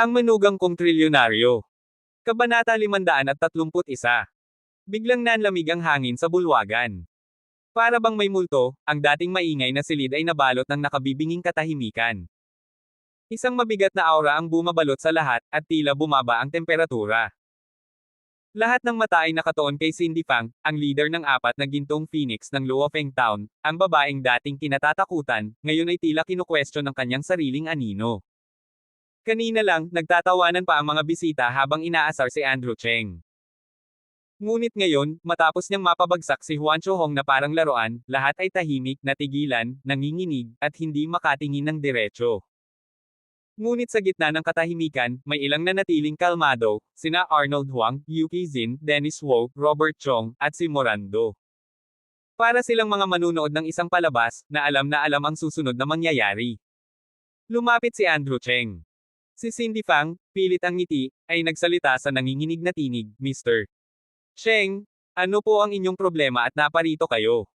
Ang manugang kong trilyonaryo. Kabanata 531. Biglang nanlamig ang hangin sa bulwagan. Para bang may multo, ang dating maingay na silid ay nabalot ng nakabibinging katahimikan. Isang mabigat na aura ang bumabalot sa lahat, at tila bumaba ang temperatura. Lahat ng mata ay nakatuon kay Cindy Fang, ang leader ng apat na gintong phoenix ng Luofeng Town, ang babaeng dating kinatatakutan, ngayon ay tila kinukwestiyon ng kanyang sariling anino. Kanina lang, nagtatawanan pa ang mga bisita habang inaasar si Andrew Cheng. Ngunit ngayon, matapos niyang mapabagsak si Huan Chohong na parang laruan, lahat ay tahimik, natigilan, nanginginig, at hindi makatingin ng diretso. Ngunit sa gitna ng katahimikan, may ilang nanatiling kalmado, sina Arnold Huang, Yuki Zin, Dennis Wu, Robert Chong, at si Morando. Para silang mga manunood ng isang palabas, na alam ang susunod na mangyayari. Lumapit si Andrew Cheng. Si Cindy Fang, pilit ang ngiti, ay nagsalita sa nanginginig na tinig, Mr. Cheng, ano po ang inyong problema at naparito kayo?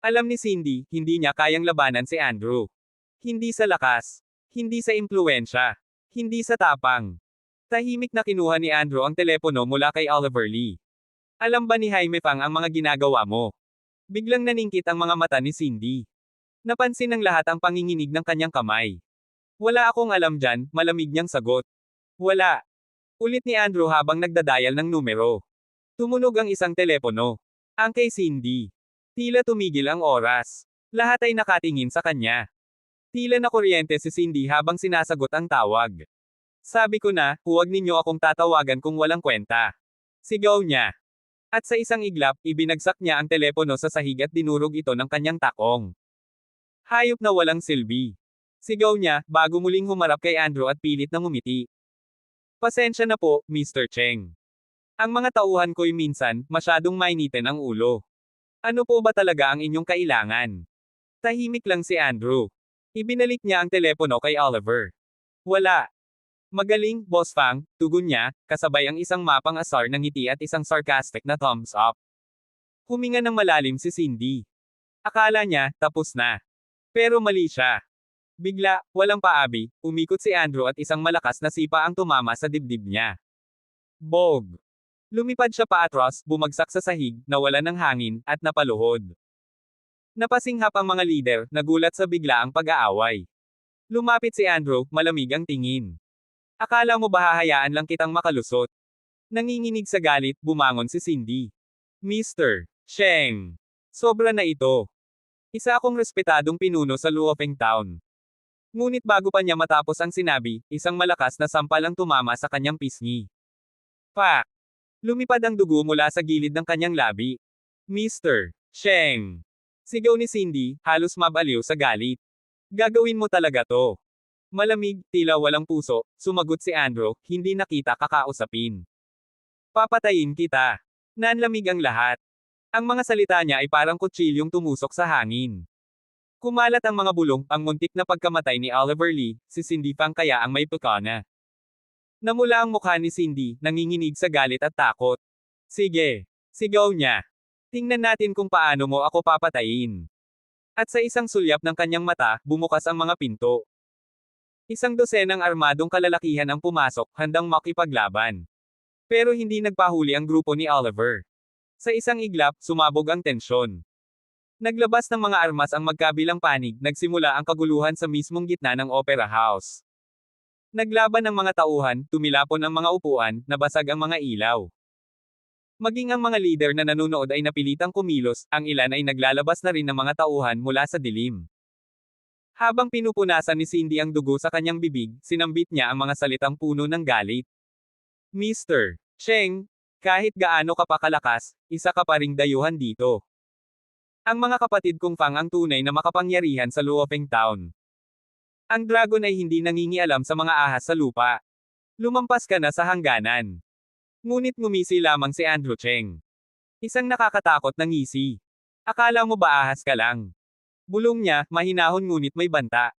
Alam ni Cindy, hindi niya kayang labanan si Andrew. Hindi sa lakas. Hindi sa impluwensya. Hindi sa tapang. Tahimik na kinuha ni Andrew ang telepono mula kay Oliver Lee. Alam ba ni Jaime Fang ang mga ginagawa mo? Biglang naningkit ang mga mata ni Cindy. Napansin ng lahat ang panginginig ng kanyang kamay. Wala akong alam dyan, malamig niyang sagot. Wala. Ulit ni Andrew habang nagdadial ng numero. Tumunog ang isang telepono. Ang kay Cindy. Tila tumigil ang oras. Lahat ay nakatingin sa kanya. Tila na kuryente si Cindy habang sinasagot ang tawag. Sabi ko na, huwag ninyo akong tatawagan kung walang kwenta. Sigaw niya. At sa isang iglap, ibinagsak niya ang telepono sa sahig at dinurog ito ng kanyang takong. Hayop na walang silbi. Sigaw niya, bago muling humarap kay Andrew at pilit na ngumiti. Pasensya na po, Mr. Cheng. Ang mga tauhan ko'y minsan, masyadong mainitin ang ulo. Ano po ba talaga ang inyong kailangan? Tahimik lang si Andrew. Ibinalik niya ang telepono kay Oliver. Wala. Magaling, Boss Fang, tugon niya, kasabay ang isang mapang asar ng ngiti at isang sarcastic na thumbs up. Huminga ng malalim si Cindy. Akala niya, tapos na. Pero mali siya. Bigla, walang paabi, umikot si Andrew at isang malakas na sipa ang tumama sa dibdib niya. Bog. Lumipad siya paatras, bumagsak sa sahig, nawalan ng hangin, at napaluhod. Napasinghap ang mga lider, nagulat sa biglaang pag-aaway. Lumapit si Andrew, malamig ang tingin. Akala mo ba hahayaan lang kitang makalusot? Nanginginig sa galit, bumangon si Cindy. Mr. Cheng. Sobra na ito. Isa akong respetadong pinuno sa Luofeng Town. Ngunit bago pa niya matapos ang sinabi, isang malakas na sampal ang tumama sa kanyang pisngi. Pak! Lumipad ang dugo mula sa gilid ng kanyang labi. Mr. Cheng. Sigaw ni Cindy, halos mabaliw sa galit. Gagawin mo talaga to. Malamig, tila walang puso, sumagot si Andrew, hindi nakita kakausapin. Papatayin kita. Nanlamig ang lahat. Ang mga salita niya ay parang kutsilyong tumusok sa hangin. Kumalat ang mga bulong, ang muntik na pagkamatay ni Oliver Lee, si Cindy Fang kaya ang may pukana. Namula ang mukha ni Cindy, nanginginig sa galit at takot. Sige. Sigaw niya. Tingnan natin kung paano mo ako papatayin. At sa isang sulyap ng kanyang mata, bumukas ang mga pinto. Isang dosenang armadong kalalakihan ang pumasok, handang makipaglaban. Pero hindi nagpahuli ang grupo ni Oliver. Sa isang iglap, sumabog ang tensyon. Naglabas ng mga armas ang magkabilang panig, nagsimula ang kaguluhan sa mismong gitna ng Opera House. Naglaban ang mga tauhan, tumilapon ang mga upuan, nabasag ang mga ilaw. Maging ang mga leader na nanonood ay napilitang kumilos, ang ilan ay naglalabas na rin ng mga tauhan mula sa dilim. Habang pinupunasan ni Cindy ang dugo sa kanyang bibig, sinambit niya ang mga salitang puno ng galit. Mr. Cheng, kahit gaano ka pa kalakas, isa ka pa ring dayuhan dito. Ang mga kapatid kong Fang ang tunay na makapangyarihan sa Luofeng Town. Ang dragon ay hindi nangingialam sa mga ahas sa lupa. Lumampas ka na sa hangganan. Ngunit ngumisi lamang si Andrew Cheng. Isang nakakatakot na ngisi. Akala mo ba ahas ka lang? Bulong niya, mahinahon ngunit may banta.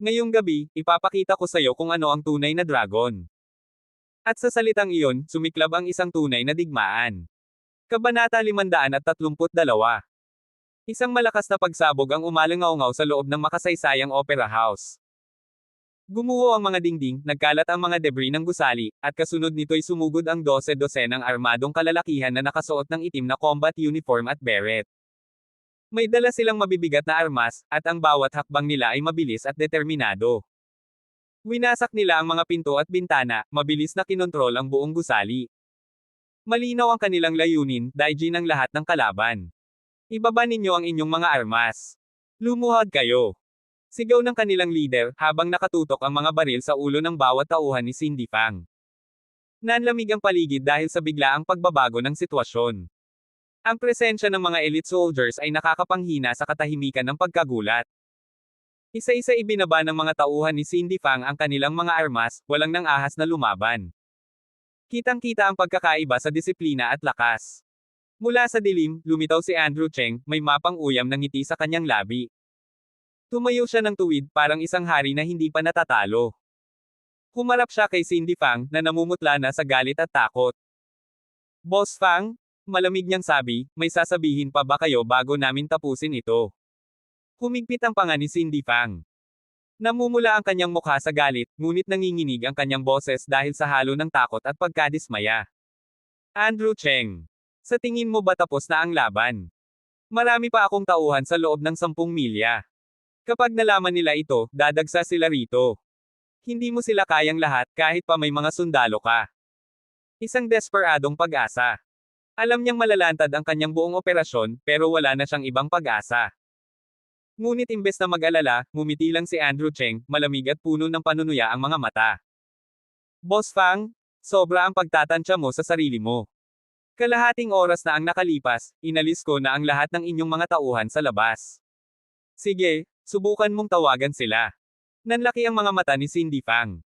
Ngayong gabi, ipapakita ko sa'yo kung ano ang tunay na dragon. At sa salitang iyon, sumiklab ang isang tunay na digmaan. Kabanata 532. Isang malakas na pagsabog ang umalangaw sa loob ng makasaysayang opera house. Gumuho ang mga dingding, nagkalat ang mga debris ng gusali, at kasunod nito'y sumugod ang 12-dosenang armadong kalalakihan na nakasuot ng itim na combat uniform at beret. May dala silang mabibigat na armas, at ang bawat hakbang nila ay mabilis at determinado. Winasak nila ang mga pinto at bintana, mabilis na kinontrol ang buong gusali. Malinaw ang kanilang layunin, daigin ang lahat ng kalaban. Ibaba ninyo ang inyong mga armas. Lumuhod kayo. Sigaw ng kanilang leader, habang nakatutok ang mga baril sa ulo ng bawat tauhan ni Cindy Fang. Nanlamig ang paligid dahil sa biglaang pagbabago ng sitwasyon. Ang presensya ng mga elite soldiers ay nakakapanghina sa katahimikan ng pagkagulat. Isa-isa ibinaba ng mga tauhan ni Cindy Fang ang kanilang mga armas, walang nang ahas na lumaban. Kitang-kita ang pagkakaiba sa disiplina at lakas. Mula sa dilim, lumitaw si Andrew Cheng, may mapang uyam ng ngiti sa kanyang labi. Tumayo siya ng tuwid, parang isang hari na hindi pa natatalo. Humarap siya kay Cindy Fang, na namumutla na sa galit at takot. Boss Fang, malamig niyang sabi, may sasabihin pa ba kayo bago namin tapusin ito? Humigpit ang panga ni Cindy Fang. Namumula ang kanyang mukha sa galit, ngunit nanginginig ang kanyang boses dahil sa halo ng takot at pagkadismaya. Andrew Cheng. Sa tingin mo ba tapos na ang laban? Marami pa akong tauhan sa loob ng 10 milya. Kapag nalaman nila ito, dadagsa sila rito. Hindi mo sila kayang lahat kahit pa may mga sundalo ka. Isang desperadong pag-asa. Alam niyang malalantad ang kanyang buong operasyon, pero wala na siyang ibang pag-asa. Ngunit imbes na mag-alala, ngumiti lang si Andrew Cheng, malamig at puno ng panunuya ang mga mata. Boss Fang, sobra ang pagtatantya mo sa sarili mo. Kalahating oras na ang nakalipas, inalis ko na ang lahat ng inyong mga tauhan sa labas. Sige, subukan mong tawagan sila. Nanlaki ang mga mata ni Cindy Fang.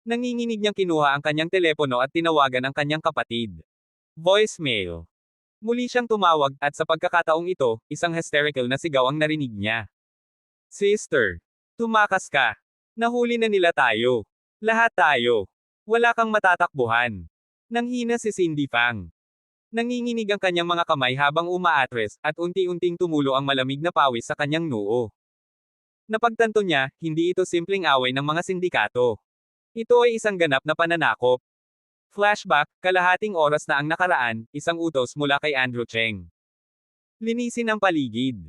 Nanginginig niyang kinuha ang kanyang telepono at tinawagan ang kanyang kapatid. Voicemail. Muli siyang tumawag, at sa pagkakataong ito, isang hysterical na sigaw ang narinig niya. Sister, tumakas ka. Nahuli na nila tayo. Lahat tayo. Wala kang matatakbuhan. Nanghina si Cindy Fang. Nanginginig ang kanyang mga kamay habang umaatres, at unti-unting tumulo ang malamig na pawis sa kanyang noo. Napagtanto niya, hindi ito simpleng away ng mga sindikato. Ito ay isang ganap na pananakop. Flashback, kalahating oras na ang nakaraan, isang utos mula kay Andrew Cheng. Linisin ang paligid.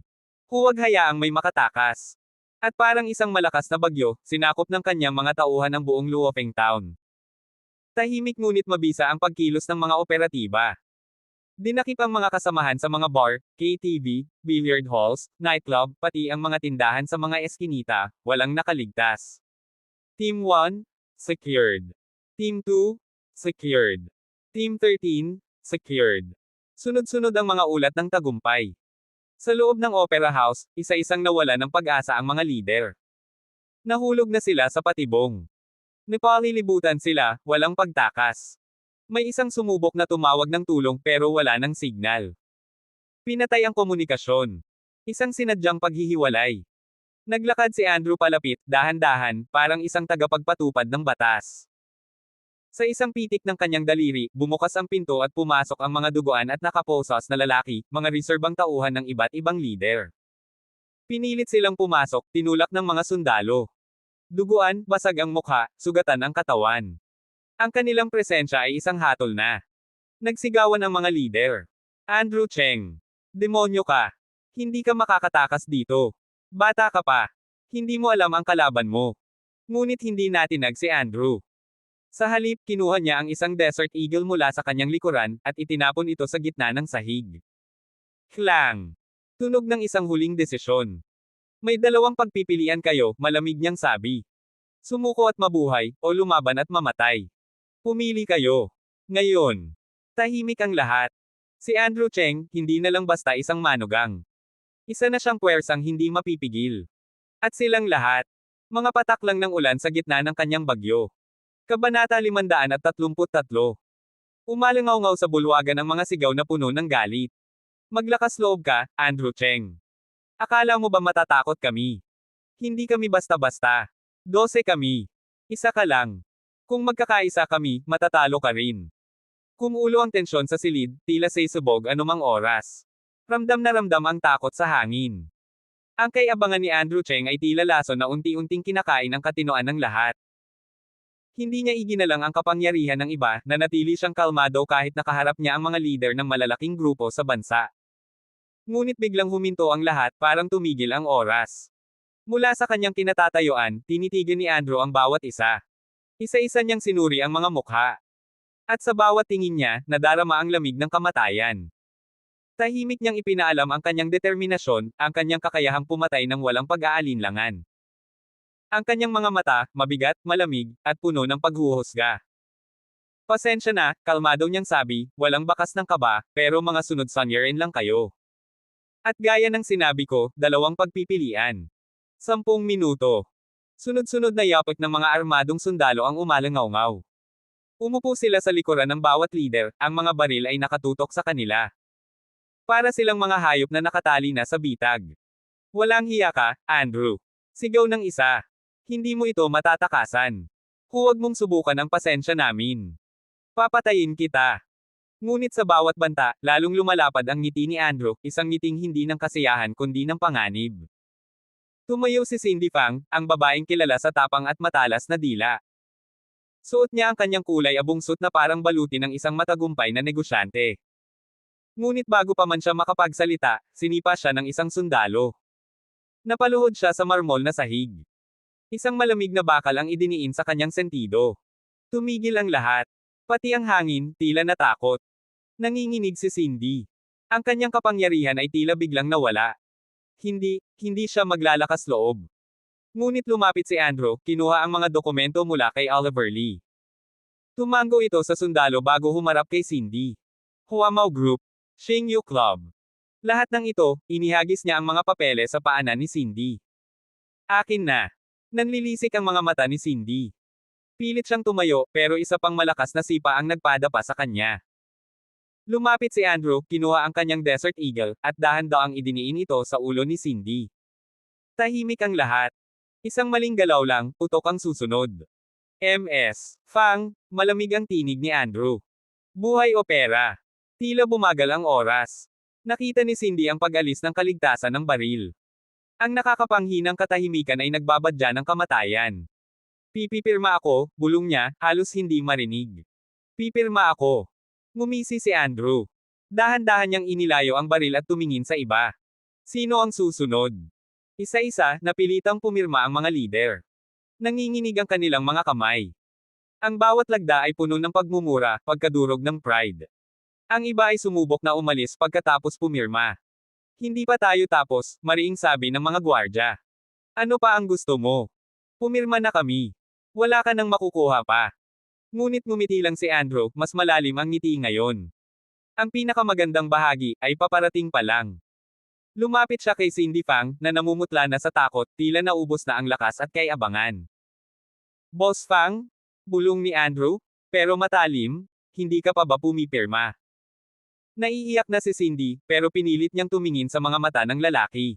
Huwag hayaang may makatakas. At parang isang malakas na bagyo, sinakop ng kanyang mga tauhan ang buong Luofeng Town. Tahimik ngunit mabisa ang pagkilos ng mga operatiba. Dinakip ang mga kasamahan sa mga bar, KTV, billiard halls, nightclub, pati ang mga tindahan sa mga eskinita, walang nakaligtas. Team 1, secured. Team 2, secured. Team 13, secured. Sunod-sunod ang mga ulat ng tagumpay. Sa loob ng Opera House, isa-isang nawala ng pag-asa ang mga lider. Nahulog na sila sa patibong. Napalilibutan sila, walang pagtakas. May isang sumubok na tumawag ng tulong pero wala ng signal. Pinatay ang komunikasyon. Isang sinadyang paghihiwalay. Naglakad si Andrew palapit, dahan-dahan, parang isang tagapagpatupad ng batas. Sa isang pitik ng kanyang daliri, bumukas ang pinto at pumasok ang mga duguan at nakaposas na lalaki, mga reserbang tauhan ng iba't ibang lider. Pinilit silang pumasok, tinulak ng mga sundalo. Duguan, basag ang mukha, sugatan ang katawan. Ang kanilang presensya ay isang hatol na. Nagsigawan ang mga lider. Andrew Cheng. Demonyo ka. Hindi ka makakatakas dito. Bata ka pa. Hindi mo alam ang kalaban mo. Ngunit hindi natinag si Andrew. Sa halip, kinuha niya ang isang Desert Eagle mula sa kanyang likuran, at itinapon ito sa gitna ng sahig. Klang! Tunog ng isang huling desisyon. May dalawang pagpipilian kayo, malamig niyang sabi. Sumuko at mabuhay, o lumaban at mamatay. Pumili kayo. Ngayon. Tahimik ang lahat. Si Andrew Cheng, hindi na lang basta isang manugang. Isa na siyang puwersang hindi mapipigil. At silang lahat. Mga patak lang ng ulan sa gitna ng kanyang bagyo. Kabanata 533. Umalangaw-ngaw sa bulwagan ang mga sigaw na puno ng galit. Maglakas loob ka, Andrew Cheng. Akala mo ba matatakot kami? Hindi kami basta-basta. 12 kami. Isa ka lang. Kung magkakaisa kami, matatalo ka rin. Kumulo ang tensyon sa silid, tila sa'y subog anumang oras. Ramdam na ramdam ang takot sa hangin. Ang kay-abangan ni Andrew Cheng ay tila laso na unti-unting kinakain ang katinoan ng lahat. Hindi niya iginalang ang kapangyarihan ng iba, nanatili siyang kalmado kahit nakaharap niya ang mga leader ng malalaking grupo sa bansa. Ngunit biglang huminto ang lahat, parang tumigil ang oras. Mula sa kanyang kinatatayuan, tinitigan ni Andrew ang bawat isa. Isa-isa niyang sinuri ang mga mukha. At sa bawat tingin niya, nadarama ang lamig ng kamatayan. Tahimik niyang ipinaalam ang kanyang determinasyon, ang kanyang kakayahang pumatay ng walang pag-aalinlangan. Ang kanyang mga mata, mabigat, malamig, at puno ng paghuhusga. Pasensya na, kalmado niyang sabi, walang bakas ng kaba, pero mga sunod sunyerin lang kayo. At gaya ng sinabi ko, 2 pagpipilian. 10 minuto. Sunod-sunod na yapot ng mga armadong sundalo ang umalangaw-ngaw. Umupo sila sa likuran ng bawat leader, ang mga baril ay nakatutok sa kanila. Para silang mga hayop na nakatali na sa bitag. Walang hiya ka, Andrew. Sigaw ng isa. Hindi mo ito matatakasan. Huwag mong subukan ang pasensya namin. Papatayin kita. Ngunit sa bawat banta, lalong lumalapad ang ngiti ni Andrew, isang ngiting hindi ng kasiyahan kundi ng panganib. Tumayo si Cindy Fang, ang babaeng kilala sa tapang at matalas na dila. Suot niya ang kanyang kulay abong suit na parang baluti ng isang matagumpay na negosyante. Ngunit bago pa man siya makapagsalita, sinipa siya ng isang sundalo. Napaluhod siya sa marmol na sahig. Isang malamig na bakal ang idiniin sa kanyang sentido. Tumigil ang lahat. Pati ang hangin, tila natakot. Nanginginig si Cindy. Ang kanyang kapangyarihan ay tila biglang nawala. Hindi siya maglalakas loob. Ngunit lumapit si Andrew, kinuha ang mga dokumento mula kay Oliver Lee. Tumango ito sa sundalo bago humarap kay Cindy. Huamao Group. Xingyu Club. Lahat ng ito, inihagis niya ang mga papeles sa paanan ni Cindy. Akin na. Nanlilisik ang mga mata ni Cindy. Pilit siyang tumayo, pero isa pang malakas na sipa ang nagpadapa sa kanya. Lumapit si Andrew, kinuha ang kanyang Desert Eagle, at dahan-daang idiniin ito sa ulo ni Cindy. Tahimik ang lahat. Isang maling galaw lang, putok ang susunod. MS. Fang, malamig ang tinig ni Andrew. Buhay o pera. Tila bumagal ang oras. Nakita ni Cindy ang pag-alis ng kaligtasan ng baril. Ang nakakapanghinang katahimikan ay nagbabadya ng kamatayan. Pipipirma ako, bulong niya, halos hindi marinig. Pipirma ako. Ngumisi si Andrew. Dahan-dahan niyang inilayo ang baril at tumingin sa iba. Sino ang susunod? Isa-isa, napilitang pumirma ang mga lider. Nanginginig ang kanilang mga kamay. Ang bawat lagda ay puno ng pagmumura, pagkadurog ng pride. Ang iba ay sumubok na umalis pagkatapos pumirma. Hindi pa tayo tapos, mariing sabi ng mga gwardya. Ano pa ang gusto mo? Pumirma na kami. Wala ka nang makukuha pa. Ngunit ngumiti lang si Andrew, mas malalim ang ngiti ngayon. Ang pinakamagandang bahagi ay paparating pa lang. Lumapit siya kay Cindy Fang, na namumutla na sa takot, tila naubos na ang lakas at kay-abangan. Boss Fang? Bulong ni Andrew? Pero matalim, hindi ka pa ba pumipirma? Naiiyak na si Cindy, pero pinilit niyang tumingin sa mga mata ng lalaki.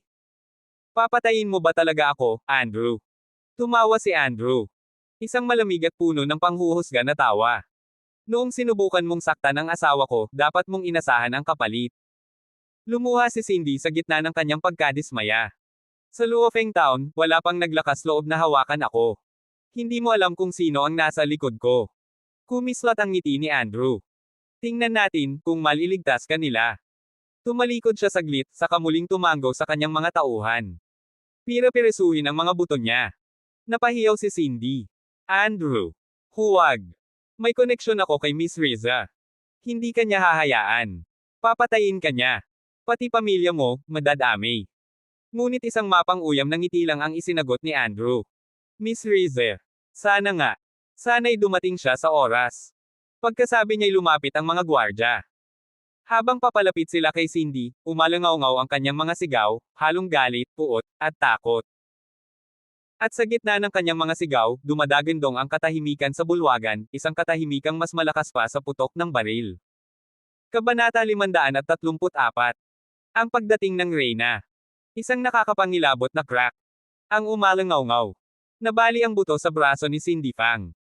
Papatayin mo ba talaga ako, Andrew? Tumawa si Andrew. Isang malamig at puno ng panghuhusga na tawa. Noong sinubukan mong saktan ang asawa ko, dapat mong inasahan ang kapalit. Lumuha si Cindy sa gitna ng kanyang pagkadismaya. Sa Luofeng Town, wala pang naglakas loob na hawakan ako. Hindi mo alam kung sino ang nasa likod ko. Kumislot ang ngiti ni Andrew. Tingnan natin, kung maliligtas ka nila. Tumalikod siya saglit, saka muling tumango sa kanyang mga tauhan. Pira-pirisuhin ang mga buto niya. Napahiyaw si Cindy. Andrew. Huwag. May koneksyon ako kay Miss Riza. Hindi ka niya hahayaan. Papatayin ka niya. Pati pamilya mo, madadami. Ngunit isang mapang uyam ng ngiti lang ang isinagot ni Andrew. Miss Riza. Sana nga. Sana'y dumating siya sa oras. Pagkasabi niya'y lumapit ang mga gwardya. Habang papalapit sila kay Cindy, umalangaw-ngaw ang kanyang mga sigaw, halong galit, puot, at takot. At sa gitna ng kanyang mga sigaw, dumadagandong ang katahimikan sa bulwagan, isang katahimikang mas malakas pa sa putok ng baril. Kabanata 534. Ang pagdating ng Reyna. Isang nakakapangilabot na crack. Ang umalangaw-ngaw. Nabali ang buto sa braso ni Cindy Fang.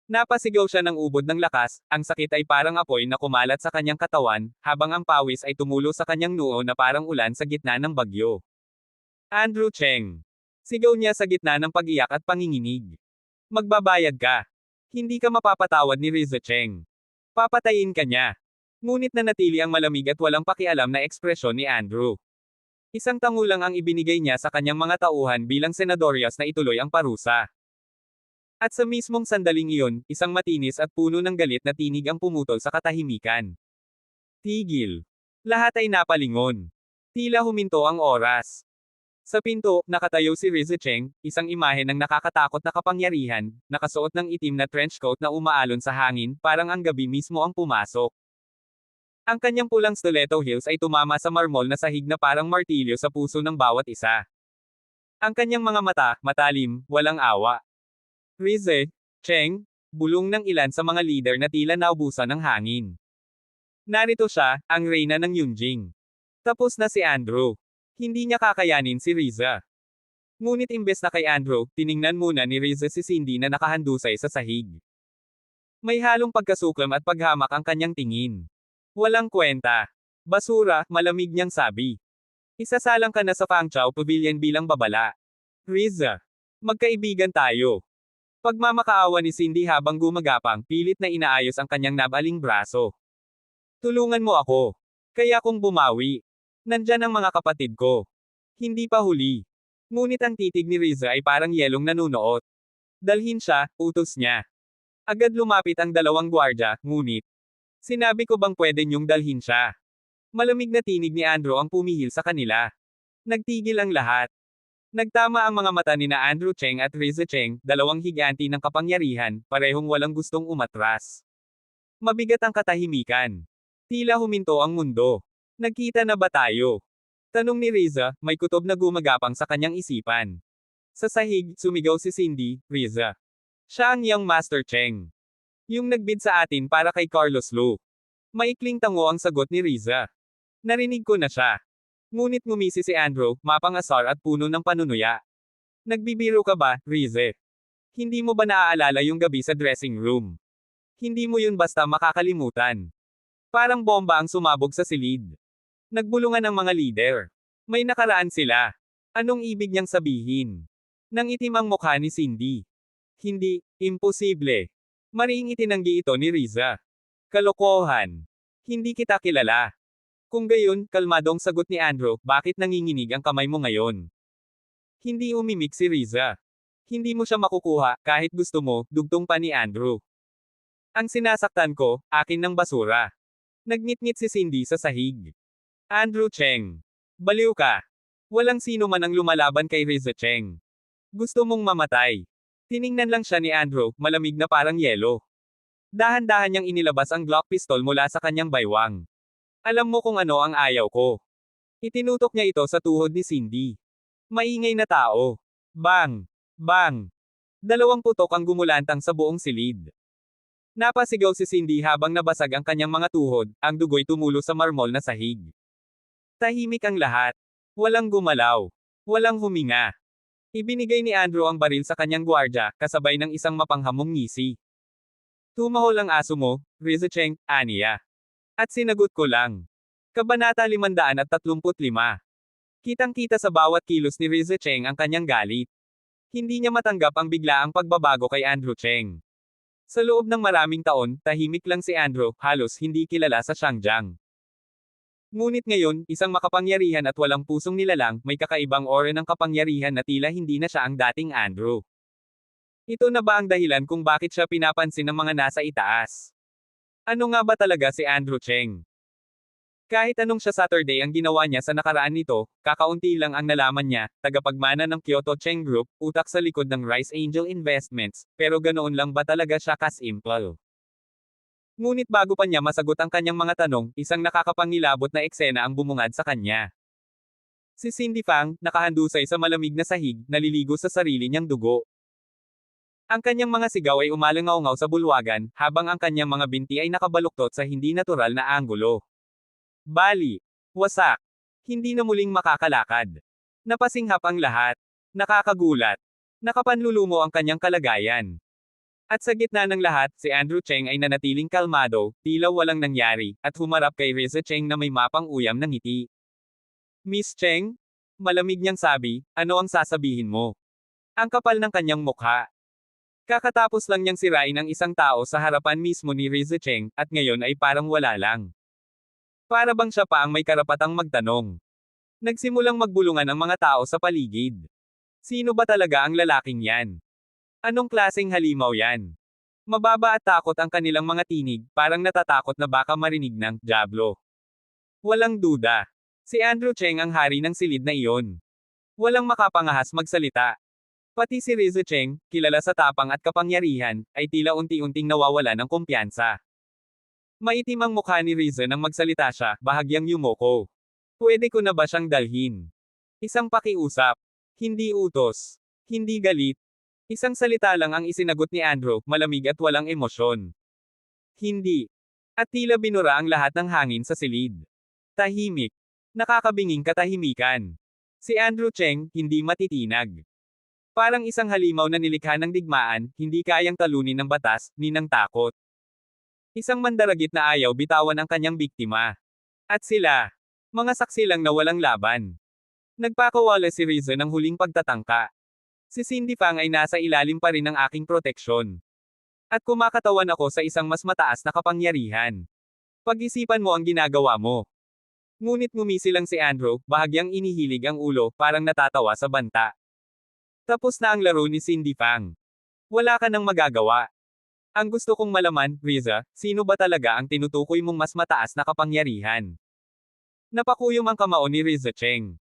Napasigaw siya ng ubod ng lakas, ang sakit ay parang apoy na kumalat sa kanyang katawan, habang ang pawis ay tumulo sa kanyang noo na parang ulan sa gitna ng bagyo. Andrew Cheng. Sigaw niya sa gitna ng pag-iyak at panginginig. Magbabayad ka. Hindi ka mapapatawad ni Rizza Cheng. Papatayin ka niya. Ngunit nanatili ang malamig at walang pakialam na ekspresyon ni Andrew. Isang tango lang ang ibinigay niya sa kanyang mga tauhan bilang senadorias na ituloy ang parusa. At sa mismong sandaling iyon, isang matinis at puno ng galit na tinig ang pumutol sa katahimikan. Tigil. Lahat ay napalingon. Tila huminto ang oras. Sa pinto, nakatayo si Rizza Cheng, isang imahe ng nakakatakot na kapangyarihan, nakasuot ng itim na trench coat na umaalon sa hangin, parang ang gabi mismo ang pumasok. Ang kanyang pulang stiletto heels ay tumama sa marmol na sahig na parang martilyo sa puso ng bawat isa. Ang kanyang mga mata, matalim, walang awa. Rizza Cheng, bulong ng ilan sa mga leader na tila naubusan ng hangin. Narito siya, ang reyna ng Yunjing. Tapos na si Andrew. Hindi niya kakayanin si Rizza. Ngunit imbes na kay Andrew, tiningnan muna ni Rizza si Cindy na nakahandusay sa sahig. May halong pagkasuklam at paghamak ang kanyang tingin. Walang kwenta. Basura, malamig niyang sabi. Isasalang ka na sa Fangchao Pavilion bilang babala. Rizza. Magkaibigan tayo. Pagmamakaawa ni Cindy habang gumagapang, pilit na inaayos ang kanyang nabaling braso. Tulungan mo ako. Kaya kung bumawi. Nandyan ang mga kapatid ko. Hindi pa huli. Ngunit ang titig ni Rizza ay parang yelong nanunuot. Dalhin siya, utos niya. Agad lumapit ang dalawang gwardya, ngunit. Sinabi ko bang pwede niyong dalhin siya? Malamig na tinig ni Andrew ang pumihil sa kanila. Nagtigil ang lahat. Nagtama ang mga mata ni na Andrew Cheng at Rizza Cheng, dalawang higanti ng kapangyarihan, parehong walang gustong umatras. Mabigat ang katahimikan. Tila huminto ang mundo. Nagkita na ba tayo? Tanong ni Rizza, may kutob na gumagapang sa kanyang isipan. Sa sahig, sumigaw si Cindy, Rizza. Siya ang young Master Cheng. Yung nagbid sa atin para kay Carlos Lu. Maikling tango ang sagot ni Rizza. Narinig ko na siya. Ngunit ngumisi si Andrew, mapangasar at puno ng panunuya. Nagbibiro ka ba, Rizza? Hindi mo ba naaalala yung gabi sa dressing room? Hindi mo yun basta makakalimutan. Parang bomba ang sumabog sa silid. Nagbulungan ang mga leader. May nakaraan sila. Anong ibig niyang sabihin? Nang itim ang mukha ni Cindy. Hindi, imposible. Mariing itinanggi ito ni Rizza. Kalokohan. Hindi kita kilala. Kung gayon, kalmadong sagot ni Andrew, bakit nanginginig ang kamay mo ngayon? Hindi umimik si Rizza. Hindi mo siya makukuha, kahit gusto mo, dugtong pa ni Andrew. Ang sinasaktan ko, akin ng basura. Nagngit-ngit si Cindy sa sahig. Andrew Cheng. Baliw ka. Walang sino man ang lumalaban kay Rizza Cheng. Gusto mong mamatay. Tiningnan lang siya ni Andrew, malamig na parang yelo. Dahan-dahan niyang inilabas ang Glock pistol mula sa kanyang baywang. Alam mo kung ano ang ayaw ko. Itinutok niya ito sa tuhod ni Cindy. Maingay na tao. Bang! Bang! Dalawang putok ang gumulantang sa buong silid. Napasigaw si Cindy habang nabasag ang kanyang mga tuhod, ang dugo'y tumulo sa marmol na sahig. Tahimik ang lahat. Walang gumalaw. Walang huminga. Ibinigay ni Andrew ang baril sa kanyang gwardya, kasabay ng isang mapanghamong ngisi. Tumahol ang aso mo, Rizza Cheng, aniya. At sinagot ko lang. Kabanata 535. Kitang-kita sa bawat kilos ni Rizza Cheng ang kanyang galit. Hindi niya matanggap ang biglaang pagbabago kay Andrew Cheng. Sa loob ng maraming taon, tahimik lang si Andrew, halos hindi kilala sa Xiangjiang. Ngunit ngayon, isang makapangyarihan at walang pusong nilalang, may kakaibang aura ng kapangyarihan na tila hindi na siya ang dating Andrew. Ito na ba ang dahilan kung bakit siya pinapansin ng mga nasa itaas? Ano nga ba talaga si Andrew Cheng? Kahit anong siya Saturday ang ginawa niya sa nakaraan nito, kakaunti lang ang nalaman niya, tagapagmana ng Kyoto Cheng Group, utak sa likod ng Rice Angel Investments, pero ganoon lang ba talaga siya kasimple? Ngunit bago pa niya masagot ang kanyang mga tanong, isang nakakapangilabot na eksena ang bumungad sa kanya. Si Cindy Fang, nakahandusay sa malamig na sahig, naliligo sa sarili niyang dugo. Ang kanyang mga sigaw ay umalangaw-ngaw sa bulwagan, habang ang kanyang mga binti ay nakabaluktot sa hindi natural na anggulo. Bali. Wasak. Hindi na muling makakalakad. Napasinghap ang lahat. Nakakagulat. Nakapanlulumo ang kanyang kalagayan. At sa gitna ng lahat, si Andrew Cheng ay nanatiling kalmado, tila walang nangyari, at humarap kay Rizza Cheng na may mapang uyam ng ngiti. Miss Cheng? Malamig niyang sabi, ano ang sasabihin mo? Ang kapal ng kanyang mukha. Kakatapos lang niyang sirain ang isang tao sa harapan mismo ni Rizza Cheng, at ngayon ay parang wala lang. Para bang siya pa ang may karapatang magtanong. Nagsimulang magbulungan ang mga tao sa paligid. Sino ba talaga ang lalaking yan? Anong klaseng halimaw yan? Mababa at takot ang kanilang mga tinig, parang natatakot na baka marinig ng Diablo. Walang duda. Si Andrew Cheng ang hari ng silid na iyon. Walang makapangahas magsalita. Pati si Rizza Cheng, kilala sa tapang at kapangyarihan, ay tila unti-unting nawawala ng kumpiyansa. Maitim ang mukha ni Rizza nang magsalita siya, bahagyang yumoko. Pwede ko na ba siyang dalhin? Isang pakiusap. Hindi utos. Hindi galit. Isang salita lang ang isinagot ni Andrew, malamig at walang emosyon. Hindi. At tila binura ang lahat ng hangin sa silid. Tahimik. Nakakabinging katahimikan. Si Andrew Cheng, hindi matitinag. Parang isang halimaw na nilikha ng digmaan, hindi kayang talunin ng batas, ni ng takot. Isang mandaragit na ayaw bitawan ang kanyang biktima. At sila, mga saksi lang na walang laban. Nagpakawala si Rizza ng huling pagtatangka. Si Cindy Fang ay nasa ilalim pa rin ng aking proteksyon. At kumakatawan ako sa isang mas mataas na kapangyarihan. Pag-isipan mo ang ginagawa mo. Ngunit ngumisi lang si Andrew, bahagyang inihilig ang ulo, parang natatawa sa banta. Tapos na ang laro ni Cindy Fang. Wala ka nang magagawa. Ang gusto kong malaman, Rizza, sino ba talaga ang tinutukoy mong mas mataas na kapangyarihan? Napakuyom ang kamao ni Rizza Cheng.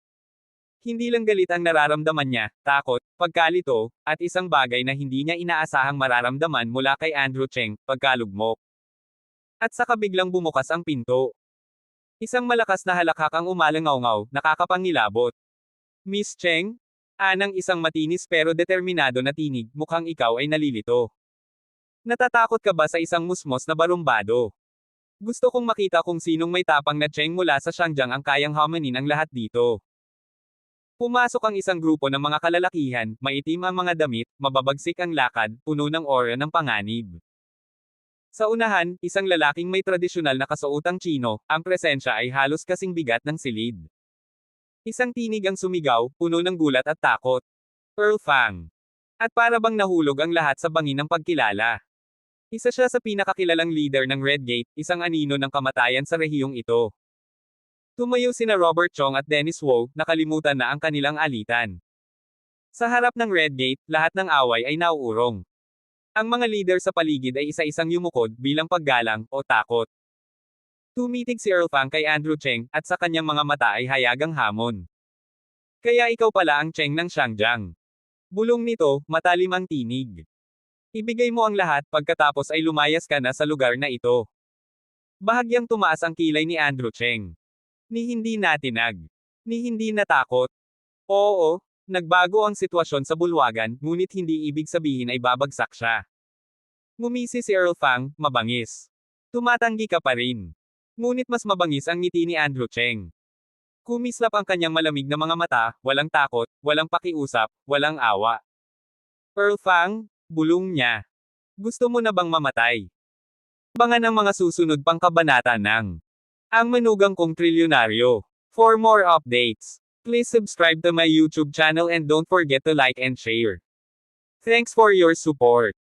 Hindi lang galit ang nararamdaman niya, takot, pagkalito, at isang bagay na hindi niya inaasahang mararamdaman mula kay Andrew Cheng, pagkalugmok. At saka biglang bumukas ang pinto. Isang malakas na halakhak ang umalangaw-ngaw, nakakapangilabot. Miss Cheng? Anang isang matinis pero determinado na tinig, mukhang ikaw ay nalilito. Natatakot ka ba sa isang musmos na barumbado? Gusto kong makita kung sinong may tapang na Cheng mula sa Shangjiang ang kayang hamanin ang lahat dito. Pumasok ang isang grupo ng mga kalalakihan, maitim ang mga damit, mababagsik ang lakad, puno ng aura ng panganib. Sa unahan, isang lalaking may tradisyonal na kasuotang Chino, ang presensya ay halos kasing bigat ng silid. Isang tinig ang sumigaw, puno ng gulat at takot. Earl Fang. At para bang nahulog ang lahat sa bangin ng pagkilala. Isa siya sa pinakakilalang leader ng Red Gate, isang anino ng kamatayan sa rehiyong ito. Tumayo sina Robert Chong at Dennis Wu, nakalimutan na ang kanilang alitan. Sa harap ng Red Gate, lahat ng away ay nauurong. Ang mga leader sa paligid ay isa-isang yumukod, bilang paggalang, o takot. Tumitig si Earl Fang kay Andrew Cheng, at sa kanyang mga mata ay hayagang hamon. Kaya ikaw pala ang Cheng ng Shangjiang. Bulong nito, matalim ang tinig. Ibigay mo ang lahat, pagkatapos ay lumayas ka na sa lugar na ito. Bahagyang tumaas ang kilay ni Andrew Cheng. Ni hindi natinag. Ni hindi natakot. Oo, nagbago ang sitwasyon sa bulwagan, ngunit hindi ibig sabihin ay babagsak siya. Ngumisi si Earl Fang, mabangis. Tumatanggi ka pa rin. Ngunit mas mabangis ang ngiti ni Andrew Cheng. Kumislap ang kanyang malamig na mga mata, walang takot, walang pakiusap, walang awa. Earl Fang, bulong niya. Gusto mo na bang mamatay? Abangan ang mga susunod pang kabanata ng Ang Manugang Kong Trilyonaryo. For more updates, please subscribe to my YouTube channel and don't forget to like and share. Thanks for your support.